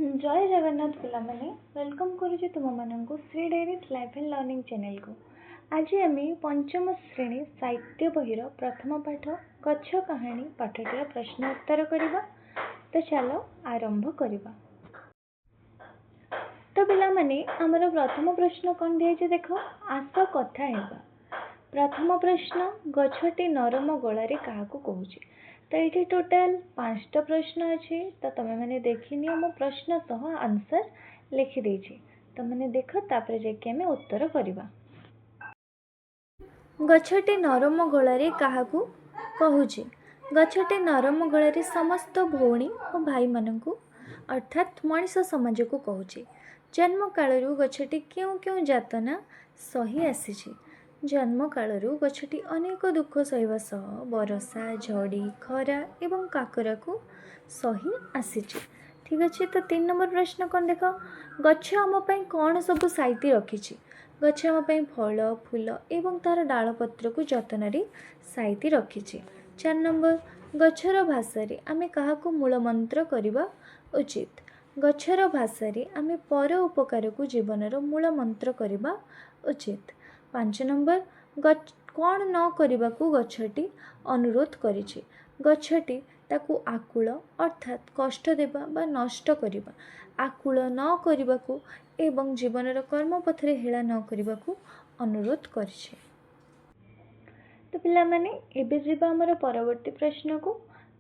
जय जगन्नाथ पिला माने वेलकम करुचे तुम मानक Shri diary life and learning channel को। आज आम पंचम श्रेणी साहित्य बहीर प्रथम पाठ गच्छ कहानी पाठटीर प्रश्न उत्तर करवा। तो चलो आरंभ करवा। तो पिला माने आमर प्रथम प्रश्न कौन दिखाई देख आस कथा हेबा। प्रथम प्रश्न गछटी नरम गलारे क्या कहूँ। तो ये टोटाल 5टा प्रश्न अच्छे। तो तुम्हें मैंने देखी मो प्रश्न सह आंसर लिखिदे। तो मैंने देख तापर जाके आम उत्तर करवा। गछटी नरम गलारे क्या कहूँ। गछटी नरम गलारे समस्त भौणी और भाई मानू अर्थात मनीष समाज को कहूँ। जन्म कालरू गछटी क्यों क्यों जातना सही आसी। जन्म कालरू गछटी अनेक दुख सहवा सह बरसा झड़ी खरा एवं काकरा को सही आसी। ठीक अच्छे। तो 3 नंबर प्रश्न कौन देख गच्छ आमपाई कौन सब साइती रखी। गच्छ आमपाई फल फूल एवं तार डालपत्र को जतन साइती रखी। 4 नंबर गच्छर भाषा आमे क्या मूल मंत्र करवा उचित। गच्छर भाषा आमे पर उपकार को जीवनर मूल मंत्र करवा उचित। 5 नंबर कौन न करने को गच्छटी अनुरोध करिछि। गच्छटी ताकू आकुल अर्थात कष्ट देवा बा नष्ट करवा आकुल न करने को एवं जीवनर कर्मपथ रे हेला न करने को अनुरोध करिछि। तो पिला माने एबे जीवा हमर परवर्ती प्रश्न को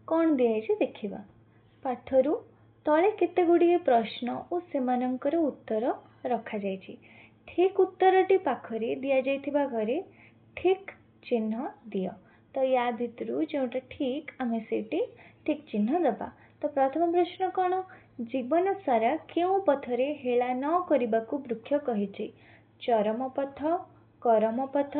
कौन दिया देखिबा। पाठरू तले केते गुड़िए प्रश्न और सेमानंकर उत्तर रखा जायछि। ठीक उत्तरटी पाखरे दिया जाइथिबा घरे ठीक चिन्ह दियो। तो या भितरु जोटा ठीक आमे सेठी ठीक चिन्ह दबा। तो प्रथम प्रश्न कौन जीवन सारा क्यों पथरे हेला न करबाकू वृक्ष कहिछि। चरम पथ करम पथ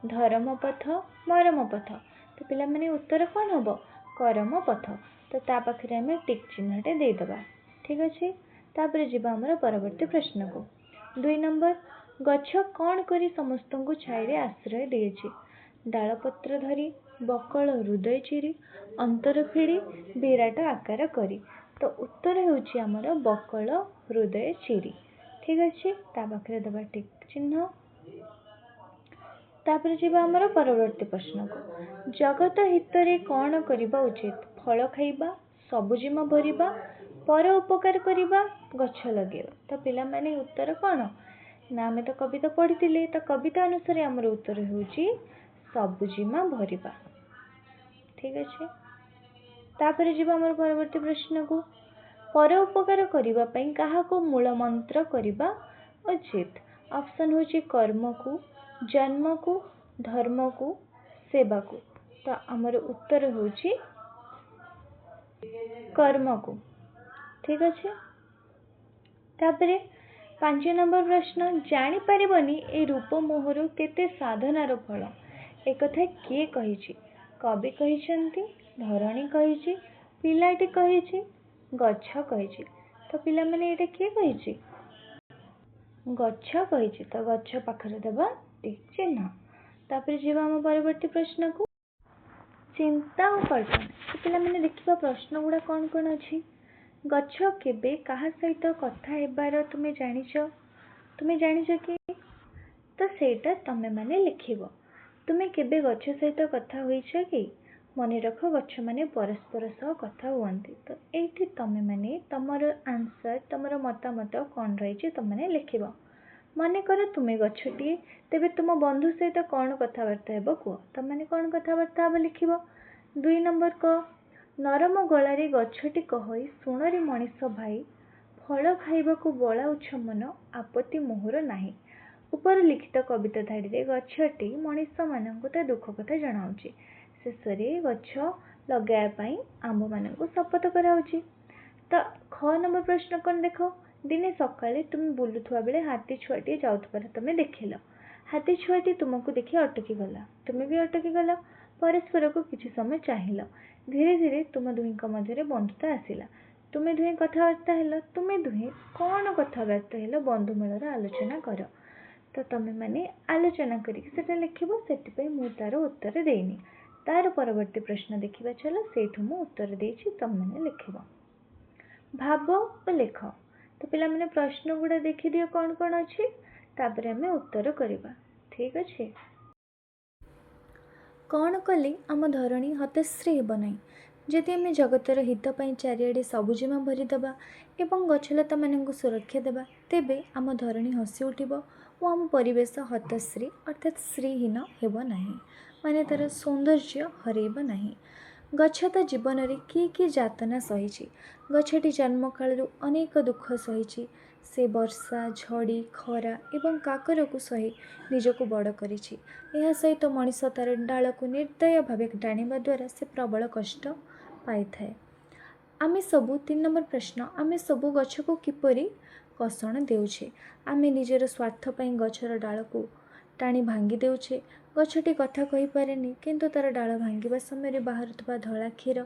धर्म पथ मरम पथ। तो पिला माने उत्तर कौन हबो करम पथ। तो ता पाखरे आमे टिक चिन्हटे दे दबा। ठीक अछि। तापर जीवा हमर परवर्ती प्रश्न को 2 नंबर गच्छ कौन करी समस्त को छाई आश्रय दिए। डालपत्र धरी बकल हृदय चिरी अंतर फिड़ी विराट आकार करी। तो उत्तर होउछि हमर बकल हृदय चिरी। ठीक अच्छे। ता पाखरे दबा टिक चिन्ह। तापर जीवा हमर परवर्ती प्रश्न को जगत हितरे कौन करबा उचित। फल खाइबा सबुजिमा भरिबा पर उपकार करिबा गच्छ लगेबा। तो पिला माने उत्तर कौन ना आम तो कविता पढ़ी। तो कविता अनुसार आमर उत्तर होउछि सबुजिमा भरिबा। ठीक अच्छे। तापर जीवा हमर परवर्ती प्रश्न को पर उपकार करिबा पई काहा को मूल मंत्र करिबा उचित। ऑप्शन होछि कर्म को जन्म को धर्म को सेवा को। तो आमर उत्तर होछि कर्म को। ठीक अच्छे। तापरे 5 नंबर प्रश्न जानी परिबनी ए रूप मोहर केते साधनार फल। एक कथा किए कहिछि। कवि कहिछंती धरणी कहिछि पिलाटी कहिछि गच्छ कहिछि। तो पिला माने एटा किए कहिछि गच्छ कहिछि। तो गच्छ पाखरे देबा टिक चिन्ह। तापर जीवा हम परवर्ती प्रश्न को चिंता और कल्पना। तो पिला माने देखिबा प्रश्न गुडा कौन कौन अछि। गच्छ केबे काहा सहित कथा हेबार तुमे जानिछ कि। तो सेटा तमे माने लिखिबो। तुमे केबे गच्छ सहित कथा होइछ कि। मने रख गच्छ माने परस्पर सह कथा हुअन्ति। तो एठी तमे माने तमर आंसर तमर मतामत कौन रहिछि तमे लिखिबो। मने कर तुमे गच्छटी तेबे तुम बंधु सहित कौन कथबार्ता हेबो कुह। तमे कौन कथबार्ता हेबो लिखिबो। 2 नंबर क नरम गलारे गच्छटी कहई सुणरी मनीष भाई फल खाइबा को बलाउछ मन आपत्ति मोहर नाही। ऊपर लिखित कविता धाड़ी रे गच्छटी मनीष मानक ता दुख कथा जणाउछि। शेषरे गच्छ लगाया पई आंब मानक शपथ कराउछि। तो ख नंबर प्रश्न कौन देख दिने सकाळे तुम बुलुथुआ बेले हाथी छुआटी जाउथबार तमे देखिल। हाथी छुआटी तुमको देखि अटकी गला तुमे भी अटकी गला। परस्पर को किछि समय चाहिल। धीरे धीरे तुम दुहींक मध्य बंधुता आसिला। तुमे दुहे कथबार्ता हेल। तुमे दुहे कौन कथबार्ता हेल बंधु मेलर आलोचना कर। तो तमे माने आलोचना करी सेटा लिखिबो। सेति पई मु तार उत्तर देइनी। तार परवर्ती प्रश्न देखिबा चलो सेठु मु उत्तर देइछि तमे माने लिखिबो। भाव और लेख तो पिलामाने प्रश्न गुड़ा देखिदियो कौन कौन अच्छी तापर आम उत्तर करवा। ठीक अच्छे। कौन कले आम धरणी हतश्री हेब नहीं जदि आम जगतर हितपाई चारिआडे सबुजिमा भरीदबा एवं गछलता मानक सुरक्षा देबा तेबे आम धरणी हसी उठिब और आम परिवेश हतश्री अर्थात श्रीहीन हेब नहीं माने तार सौंदर्य हरैब नहीं। गछ ता जीवन में कि जातना सही गछटी जन्म कालू अनेक दुख सही से वर्षा झड़ी खरा एवं काकर को सही निजक बड़ कर सहित मनीष तार डाल को निर्दय भाव टाणिबा द्वारा से प्रबल कष्ट पाई थाए। आम सबू 3 नंबर प्रश्न आम सबू गछ को किपरि कषण देउछे आम निजर स्वार्थपाई गछर डाल को टाणी भांगी देउछे। गछटी कथा कही पारेनी किंतु तार डाल भांगा समय बाहर धला क्षीर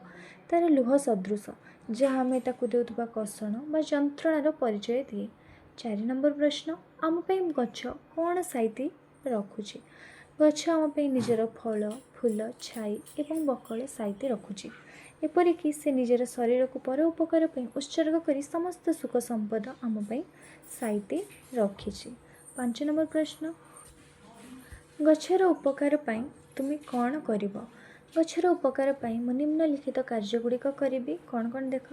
तार लुह सदृश जहाँ आम ताकू देउथबा कषण बा जंत्रणार परिचय दिए। 4 नंबर प्रश्न आम पे गछ कौन साइती रखुचे गछ आम पे निजर फल फूल छाई एवं बकल साइती रखुचे एपरिकी से निजर शरीर को पर उपकार पर उत्सर्ग कर समस्त सुख संपद आम पे साइती रखी। 5 नंबर प्रश्न गछर उपकार पाई तुम्हें कौन कर गछर उपकार पाई मु निम्नलिखित कार्यगुड़िक करी कौन कौन देख।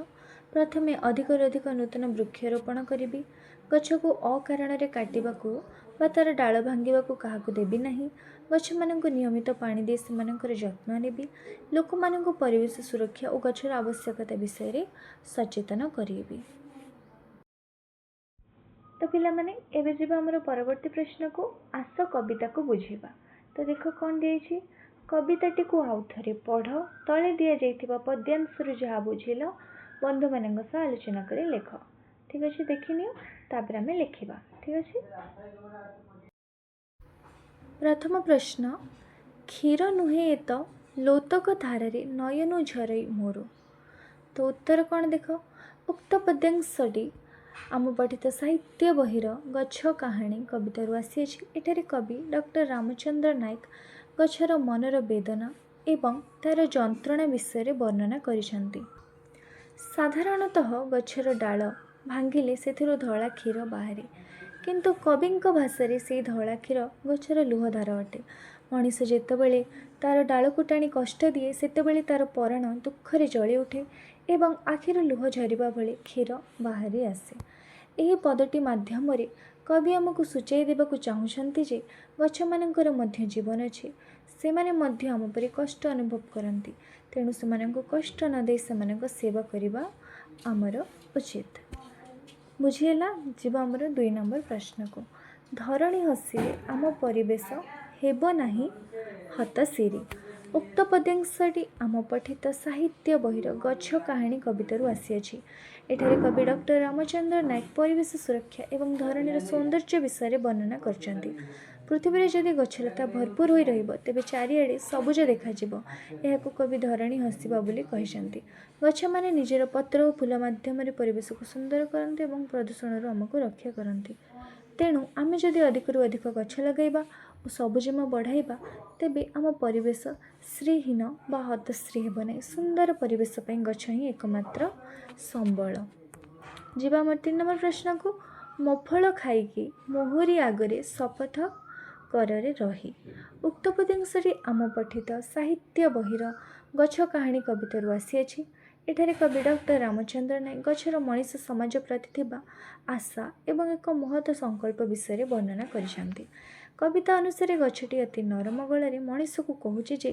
प्रथमे अधिक नूतन वृक्षरोपण करी गछ को अकारण काटवाकू तार डाल भांगा क्या देवी नहीं गछ मानक नियमित पानी दे से जत्न नेबी लोक मानक परिवेश सुरक्षा और गछर आवश्यकता विषय सचेतन करेबी। तो पिला माने एबे जीवा हमर परवर्ती प्रश्न को आस कविता को बुझेबा। तो देखो कौन दिए कविताटी को आउ थे पढ़ तले दि जाइथिबा पद्यांशरू जहाँ बुझिल बंधु मान सह आलोचना कर लेख। ठीक अच्छे देखनी तापर आम लिखा। ठीक अच्छे। प्रथम प्रश्न क्षीर नुहे एत लोतक धारे नयनु झरई मोर। तो उत्तर कौन देख उक्त पद्यांशटी आम पठित साहित्य बहिर गछ कहानी कवितारू आसी एठारे कवि डॉक्टर रामचंद्र नायक गछर मनर वेदना एवं तार जंत्रणा विषय वर्णना करिसेंती। साधारणतः गछर डाल भांगिले सेथिरु धला क्षीर बाहरे किंतु कविंक भाषारे से धला क्षीर गछर लुहधार अटे। मनीष जेतेबेले तार डाल को टाणी कष्ट दिए सेतेबेले तार पराण दुखरे जली उठे एवं आखिर लुह झरिबा भले क्षीर बाहरी आसे। यही पदटी माध्यम कवि आमको सूचाई देबाकू चाहूछंती जे गछ मानकर मध्य जीवन अच्छे से माने मध्य आम परि कष्ट अनुभव करती तेणु से कष्ट न दे से सेवा करवा आमर उचित। बुझीला जीवा आमर 2 नंबर प्रश्न को धरणी हसिले आम परिवेश हेब नाही हतशिरी। उक्त पद्यांशटी आम पठित साहित्य बहिर गछ कहानी कवितारू आसी एठारे कवि डॉक्टर रामचंद्र नायक परिवेश सुरक्षा एवं धरणीर सौंदर्य विषय वर्णना करछंती। पृथ्वी जदि गछलता भरपूर होई रहिबो तेबे चारिआडे सबुज देखाजिबो एहाकू कवि धरणी हसिबा बोली कहिसंती। गछ माने निजर पत्र और फूल माध्यम परिवेश को सुंदर करते एवं प्रदूषण आमको रक्षा करती तेणु आमे जदि अधिकरू अधिक गछ लगाइबा और सबुजिमा बढ़ाइबा तेबे आम परिवेश श्रीहीन बा हतश्री हेब नहीं सुंदर परिवेश पई गछ ही एकमात्र संबल। जीवा आम 3 नंबर प्रश्न को मोफल खाइकी मोहरी आगरे शपथ करे रही। उक्त पद्यांशटी आम पठित साहित्य बहिर गछ कहानी कवितारू आसी एठारे कवि डॉक्टर रामचंद्र नायक गछर मनीष समाज प्रति थिबा आशा एवं एक महत संकल्प विषय वर्णना करिसेंती। कविता अनुसार गछटी अति नरम गलारे मनीष को कहूचे जे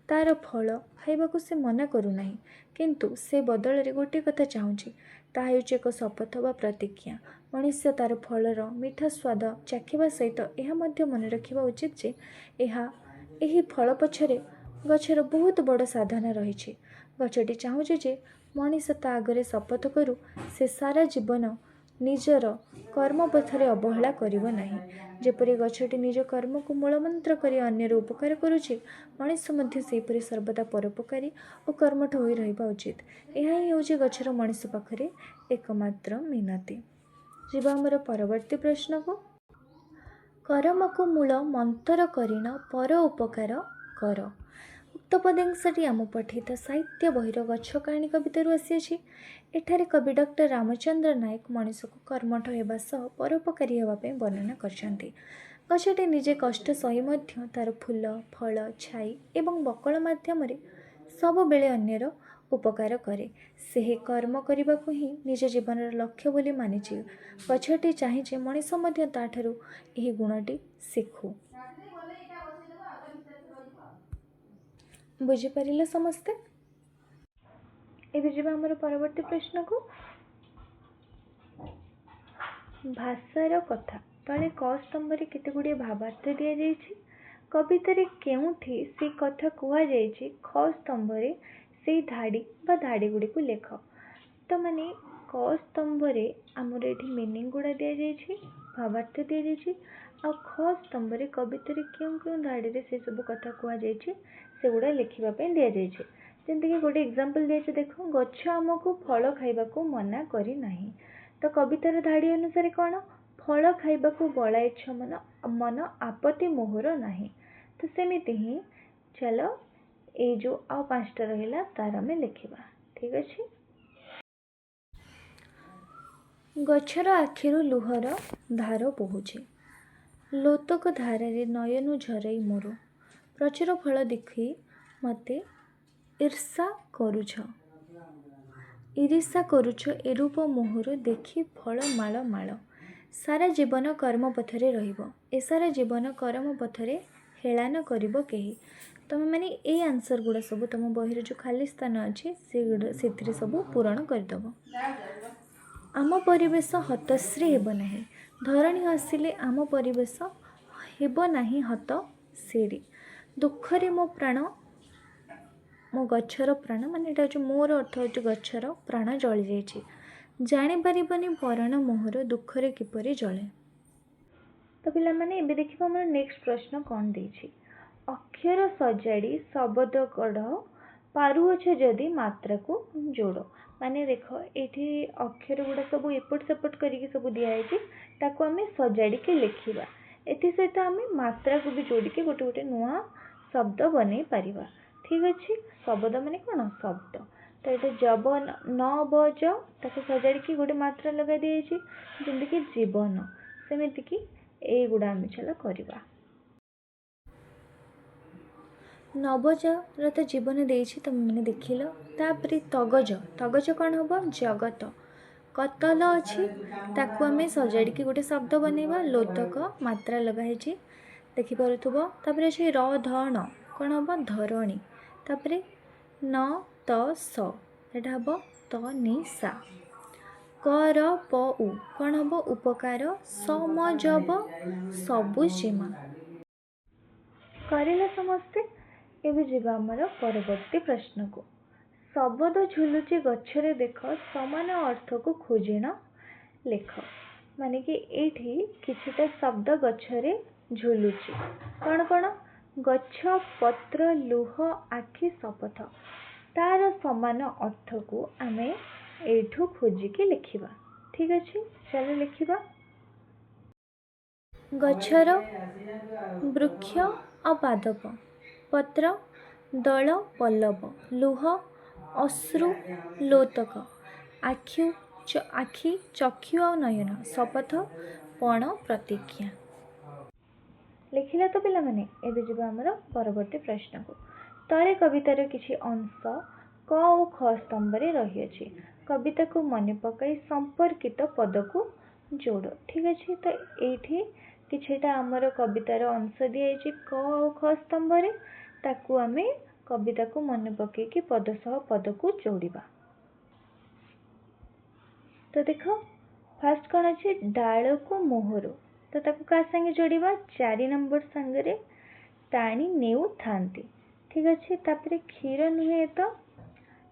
तार फल खाइबाकू से मना करूना किंतु से बदल रे गोटे कथा चाहूँगी ताहा हेउछि एक शपथ बा प्रतिज्ञा। मनुष्य तार फलर मीठा स्वाद चाखिबा सहित यह मध्य मन रखिबा उचित जे एही फल पछरे गछर बहुत बड़ साधना रही। गछटी चाहूचे जे मनीष ता आगरे शपथ करू से सारा जीवन निजर कर्म पथरे अवहेला करिबो नाही। जेपरि गछटी निज कर्म को मूलमंत्र करी अन्यर उपकार करुछि मनीष मध्य सेपरि सर्वदा परोपकारी और कर्मठ होई रहिबा उचित। यह ही होछि गछर मनीष पाखरे एकमात्र मिनती। जीवा हमर परवर्ती प्रश्न को कर्म को मूल मंत्र करिन पर उपकार कर। उक्त उक्त पद्यांशटी आम पठित साहित्य बहिर गछ कहानी कवितारू आसी। एठारे कवि डॉक्टर रामचंद्र नायक मनीष को कर्मठ होगा सह परोपकारी होगापी वर्णना करछन्ति। गछटी निजे कष्ट सही मध्य तार फूल फल छाई एवं बकल माध्यम सब बेले अन्यर उपकार करे। से कर्म करने को ही निज जीवन लक्ष्य बोली मानिछि। गछटी चाहे मनीष मध्य ताठारु एही गुणटी शिखु। बुझीपारे समस्ते। एबे आमर परवर्ती प्रश्न को भाषार कथा तले क स्तंभ केते गुड़िए भावार्थ दि जाइछि। कवितार केउठी से कथा कुआ जाइछि ख स्तंभ से धाड़ी बा धाड़ी गुड़ी को लेख। तो माने क स्तंभ आमर ये मीनिंग गुड़ा दि जाइछि भावार्थ दि जाइछि आ ख स्तंभ कवितार क्यों क्यों धाड़ी से सब कथा कुआ जाइछि से गुड़ा लिखिबा पे दि जाइछि। जेमति कि गोटे एग्जांपल दिए देखो गछ आमको फल खाइबा को मना करी नाही। तो कवितार धाड़ी अनुसार कौन फल खाइबा को बड़ा इच्छा मन आपत्ति मोहर नाही। तो सेमिति ही चलो ये जो आ पांचटा रहिला तार में लिखिबा। ठीक अछि। गछर आखिरु लुहर धार बहुचे लोतक धारे नयनु झरई मोर प्रचुर फल देखी मते ईर्षा करुछ एरूप मोहर देखी फल माल माल सारा जीवन कर्म पथरे रहिबो ए सारा जीवन कर्म पथरे हेलान करिबो केही। तुम माने ए आंसर गुड़ा सब तुम बहिर जो खाली स्थान अच्छे से सब पूरण करदेव। आम परिवेश हतश्री हेब नाही धरणी हसिले आम परिवेश हेब नाही हतश्री दुखरे मो प्राण मो गच्छर प्राण माने एटा जो मोर अर्थ हो गच्छर प्राण जली जाइछि जानी पारिबनी परण मोहर दुखरे किपरि जले। तो पिला माने एबे देखिबा हमर नेक्स्ट प्रश्न कोन देछि अक्षर सजाड़ी शब्द गढ़ पारुअछ जदि मात्रा को जोड़। माने देख एठी अक्षर गुड़ा सब एपट सेपट करके सब दिखाई ताको आमे सजाड़ी के लिखिबा एथि सहित आमे मात्रा को भी जोड़ी के गोटे गोटे नुआ शब्द बनै परिबा। ठीक अछि। शब्द माने कोन शब्द तो ये जब न बज ताको सजाड़ी की गोटे मात्रा लगा दी जाइछि जेमति कि जीवन सेमिति कि ए गुड़ा आमे चला करबा। नबज तो जीवन देछि तुम मैंने देखिल तापरे तगज तगज कौन हम जगत कतल अच्छी ताकू आमे सजाड़ी की गोटे शब्द बनैबा लोतक मात्रा लगाई देखिपरुथुब। तापरे अच्छे र ध न कौन हम धरणी तापरे न त स एटा हम त नि सा कर प उ कौन हम उपकार समजब सबु सीमा करेला समस्ते। एबे जीवा हमर परवर्ती प्रश्न को शब्द झुलुची गच्छरे देख समान अर्थ को खोजिन लेख। माने कि एठी किछिटा शब्द गच्छरे झुलुची कौन कौन गच्छ पत्र लुह आखि शपथ तार समान अर्थ को आमे एठू खोजिकी लिखिबा। ठीक अछि चलो लिखिबा। गच्छर वृक्ष अपादप पत्र दल पल्लव लुह अश्रु लोतक आखि चक्षु और नयन शपथ पण प्रतिज्ञा। लिखिला तो पिला माने एबे जिबा हमर परवर्ती प्रश्न को तले कवितार किछि अंश क और ख स्तंभ रे रही अछि कविता को मन पकाई संपर्कित पद को जोड़। ठीक अछि। तो एठी किछिटा हमर कवितार अंश दिया क और ख स्तंभ रे ताकू आमे कविता को मन पकई कि पद सह पद को जोड़िबा। तो देखो फास्ट कौन अच्छे डाल को मोहर तो ताकू का संगे जोड़िबा 4 नंबर संगे टाणी नेउ थांती। ठीक अच्छे। तापरे क्षीर नुहे तो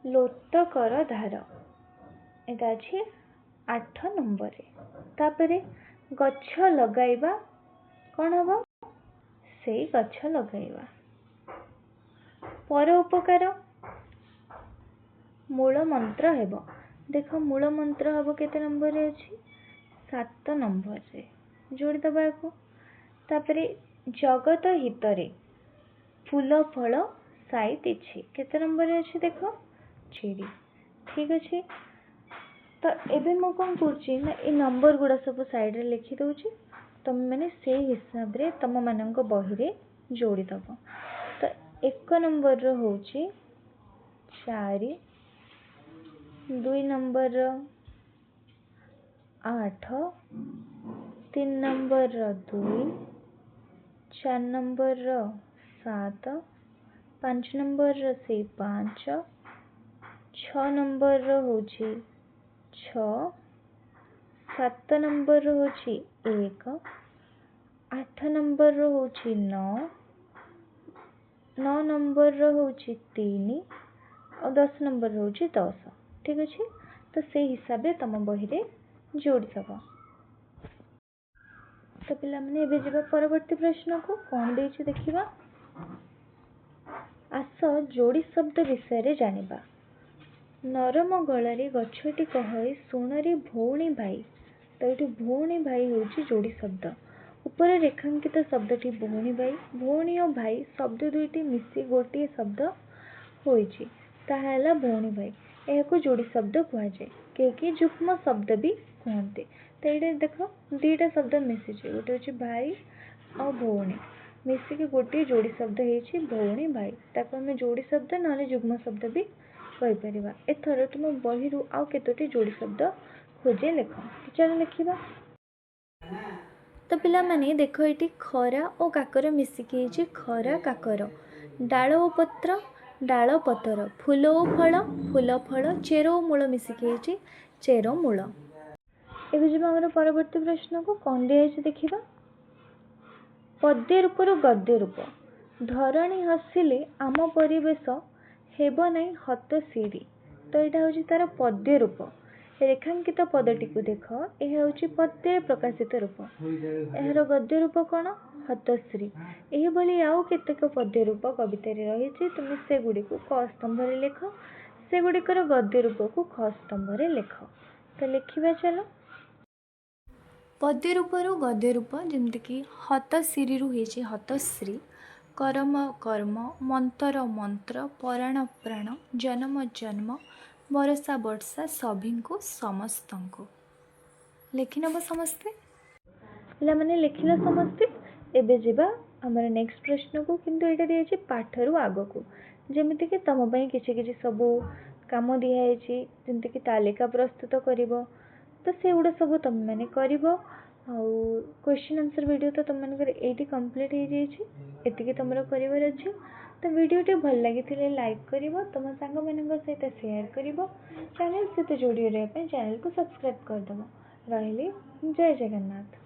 लोतकर धार एटा अच्छे 8 नंबर। तापरे गच्छ लगाइबा कौन हम से गच्छ लगाइबा। पर उपकार मूल मंत्र हेब देख मूल मंत्र हम केते नंबर रे अछि 7 नंबर रे जोड़ी दबा को। तापरे जगत हितरे फूल फल साइत इछि केते नंबर रे अछि देख चिड़ी ठीक अछि। तो एबे मो कौन करछि ना ए नंबर गुड़ा सब साइड रे लिखि दउछि तुम मैंने से हिसाब रे तुम मानक बही रे जोड़ी दब। तो एक नंबर रो होछि 4 2 नंबर रो 8 3 नंबर रो 2 4 नंबर रो 7 5 नंबर रो से 5 6 नंबर रो होछि 6 7 नंबर रो होछि 1 8 नंबर रो होछि 9 9 नंबर रो होछि 3 और 10 नंबर रो होछि 10 ठीक अछि। तो से हिसाब रे तम बही रे जोड़ी दब। तो पिला माने एबे जेबा परवर्ती प्रश्न को कोन देछि देखिबा। आस जोड़ी शब्द विषय रे जानिबा। नरम गलारे गछटी कहई सुनरी भौणी भाई। तो ये भौणी भाई होछि जोड़ी शब्द। ऊपर रेखांकित शब्दटी भौणी भाई भौणी और भाई शब्द दुईटी मिसी गोटे शब्द होइछि ताहा ହେଲା भौणी भाई। एहाको जोड़ी शब्द कहा जाए के जुग्म शब्द भी कहते। तो ये देख दीटा शब्द मिसी गोटे होछि भाई और भौणी मिसिकी गोटे जोड़ी शब्द होइछि भौणी भाई। ताको हमें जोड़ी शब्द ना जुग्म शब्द भी कहि परिबा। एथर तुम बही रु आउ केतोटी जोड़ी शब्द खोजे लेख। चलो लिखिबा। तो पिला माने देखो ये खरा और काकर मिसिकी होइछि खरा काकर। डाल और पत्र डाल पतर फूल और फल फल चेर और मूल मिसिकी होइछि चेर मूल। एबे जब हमर परवर्ती प्रश्न को कोन दिया देखिबा। पद्य रूप गद्य रूप धरणी हसिले आम परिवेश हेब नहीं हत सिरी। तो यहाँ हूँ तार पद्य रूप रेखांकित पदटी को देख यह हूँ पद्य प्रकाशित रूप यार गद्य रूप कौन हतश्री। यह आउ केतेक पद्य रूप कविता रही तुम से गुड़ी को क स्तंभ लेख से गुड़िकर गद्य रूप को ख स्तंभ लेख। तो लिखिबा चलो। पद्य रूप गद्य रूप जमतीक हतश्री होइछि हतश्री करम कर्म मंत्र मंत्र प्राण प्राण जन्म जन्म वर्षा वर्षा सभी को समस्त को लिखि नब समस्ते पिला माने लिखिला समस्ते। एबे जेबा हमर नेक्स्ट प्रश्न को किंतु एटा दिया पाठरू आग को जेमिति कि तम पई किछि किछि सब काम दिया है जेमिति कि तालिका प्रस्तुत करिवो। तो से गुडा सब तुम मैंने करिवो आउ क्वेश्चन आंसर वीडियो तो तुम मानकर एटी कंप्लीट हो जाइए एतिकी तुमर करिवार अछि। तो वीडियोटी भल लगी लाइक करिवो तुम सांग मानक सहित शेयर करिवो चैनल सहित जोड़ी रहा चैनल को सब्सक्राइब करदब। रहिली जय जगन्नाथ।